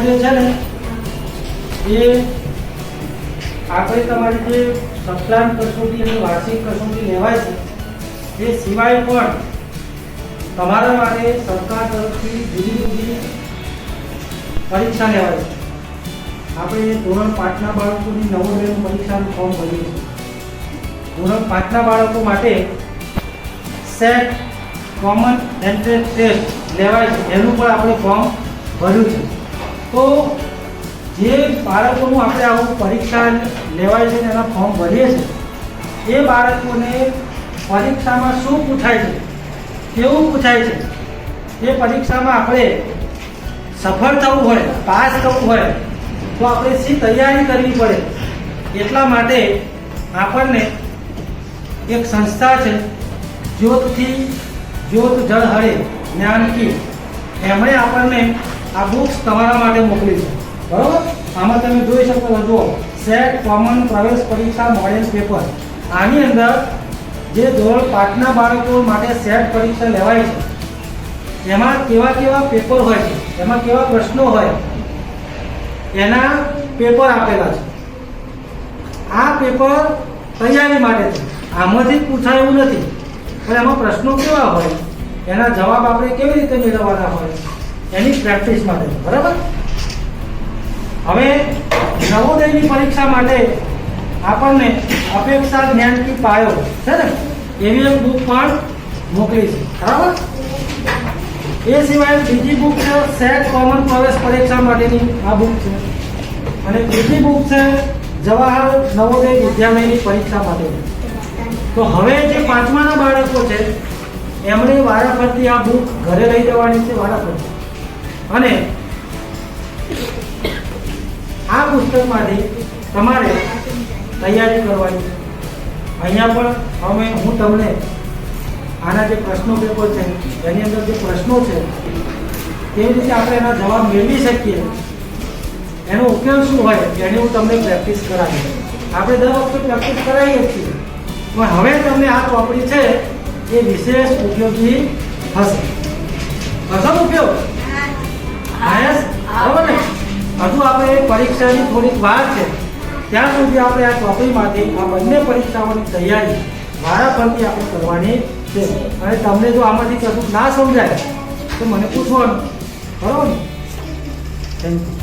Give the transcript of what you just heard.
ચોપડીઓ છે ને એ આપણે તમારી જે સપ્તાંત કસોટી અને વાર્ષિક કસોટી લેવાય છે એ સિવાય પણ તમારા માટે સરકાર તરફથી જુદી જુદી પરીક્ષા લેવાય છે. આપણે ધોરણ 5ના બાળકોની નવોદયની પરીક્ષાનું ફોર્મ ભરીએ છીએ. ધોરણ 5ના બાળકો માટે સેટ કોમન એન્ટ્રન્સ ટેસ્ટ લેવાય છે, એનું પણ આપણે ફોર્મ ભર્યું છે. તો જે બાળકોનું આપણે આવું પરીક્ષા લેવાય છે એના ફોર્મ ભરીએ છીએ એ બાળકોને પરીક્ષામાં શું પૂછાય છે, કેવું પૂછાય છે, એ પરીક્ષામાં આપણે સફળ થવું હોય, પાસ થવું હોય તો આપણે શી તૈયારી કરવી પડે. એટલા માટે આપણને એક સંસ્થા છે જ્યોતથી જ્યોત જળ હરે જ્ઞાન કી, એમણે આપણને આ બુક્સ તમારા માટે મોકલી છે. બરોબર, આમાં તમે જોઈ શકો છો, જુઓ, સેટ કોમન પ્રવેશ પરીક્ષા મોડેલ પેપર. આની અંદર જે ધોરણ 5ના બાળકો માટે સેટ પરીક્ષા લેવાય છે એમાં કેવા કેવા પેપર હોય છે, એમાં કેવા પ્રશ્નો હોય, એના પેપર આપેલા છે. આ પેપર તૈયારી માટે છે, આમાંથી જ પૂછાય એવું નથી, પણ એમાં પ્રશ્નો કેવા હોય, એના જવાબ આપણે કેવી રીતે મેળવવાના હોય, એની પ્રેક્ટિસ માટે. બરાબર, હવે નવોદયની પરીક્ષા માટે આપણને અપેક્ષા જ્ઞાન કી પાયો છે ને એવી એક બુક પણ મોકલી છે. બરાબર, એ સિવાય બીજી બુક છે સેટ કોમન પ્રવેશ પરીક્ષા માટેની આ બુક છે, અને બીજી બુક છે જવાહર નવોદય વિદ્યાલયની પરીક્ષા માટેની. તો હવે જે 5માના બાળકો છે એમણે વારાફરતી આ બુક ઘરે લઈ જવાની છે, વારાફરતી, અને આ પુસ્તકમાંથી તમારે તૈયારી કરવાની છે. અહીંયા પણ હું તમને આના જે પ્રશ્નો પેપર છે એની અંદર જે પ્રશ્નો છે કેવી રીતે આપણે એના જવાબ મેળવી શકીએ, એનો ઉકેલ શું હોય એની હું તમને પ્રેક્ટિસ કરાવીશ. આપણે દર વખતે પ્રેક્ટિસ કરાવીએ છીએ, પણ હવે તમને આ ચોપડી છે એ વિશેષ ઉપયોગી થશે. હશે ઉપયોગ? બરાબર ને? હજુ આપણે પરીક્ષાની થોડીક વાર છે, ત્યાં સુધી આપણે આ ચોપડીમાંથી આ બંને પરીક્ષાઓની તૈયારી વારાફરતી આપણે કરવાની છે. અને તમને જો આમાંથી કશું ના સમજાય તો મને પૂછવાનું. બરાબર ને? Thank you.